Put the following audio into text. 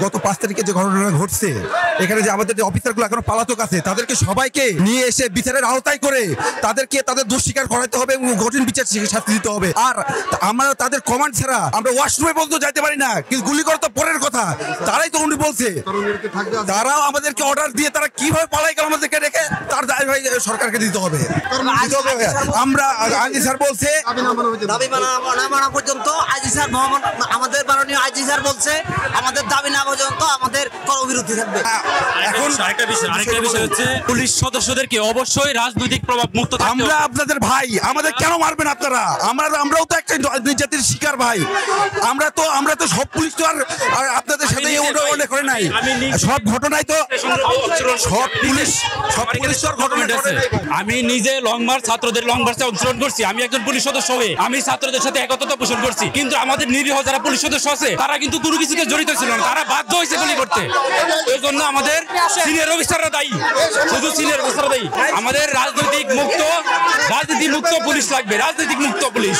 গত ৫ তারিখে যে ঘটনাটা ঘটছে, এখানে যে আমাদের যে অফিসারগুলো এখনো পলাতক আছে, তাদেরকে সবাইকে নিয়ে এসে বিচারের আওতায় করে তাদেরকে তাদের দোষ স্বীকার করাতে হবে এবং কঠিন বিচার শাস্তি দিতে হবে। আর আমরা তাদের কমান্ড ছাড়া আমরা ওয়াশরুমে পর্যন্ত যাইতে পারি না, কিন্তু গুলি করা তো পরের কথা। তারাই তো উনি বলছে, তারাও আমাদেরকে অর্ডার দিয়ে তারা কিভাবে পালাই গেল আমাদেরকে রেখে, তার দায় ভাই সরকারকে দিতে হবে। আমরা আইজি স্যার বলছে দাবি না মানা পর্যন্ত আইজি স্যার আমাদের মাননীয় আইজি স্যার বলছে আমাদের দাবি না পর্যন্ত আমাদের কর্মবিরতি থাকবে। এখন আরেকটা বিষয় হচ্ছে পুলিশ সদস্যদেরকে অবশ্যই রাজনৈতিক প্রভাব মুক্ত থাকতে আমরা হবে। আপনাদের ভাই, আমাদের কেন মারবেন আপনারা? আমরাও তো একটা জাতির শিকার ভাই। আমরা তো সব পুলিশ তো আর আপনাদের সাথে উল্লেখ করে নাই। সব ঘটনায় তো সব পুলিশ তো ঘটনা আছে। আমি নিজে লং মার্চ, ছাত্রদের লং মার্চে অংশগ্রহণ করছি। আমি একজন পুলিশ সদস্য হয়ে আমি ছাত্রদের সাথে একতা পোষণ করছি, কিন্তু আমাদের নিরীহ যারা পুলিশ সদস্য আছে তারা কিন্তু কোনো কিছুতে জড়িত ছিল না, তারা বাধ্য হয়েছে গুলি করতে। এই জন্য আমাদের সিনিয়র অফিসাররা দায়ী, শুধু সিনিয়র অফিসাররা দায়ী। আমাদের রাজনৈতিক মুক্ত পুলিশ লাগবে, রাজনৈতিক মুক্ত পুলিশ।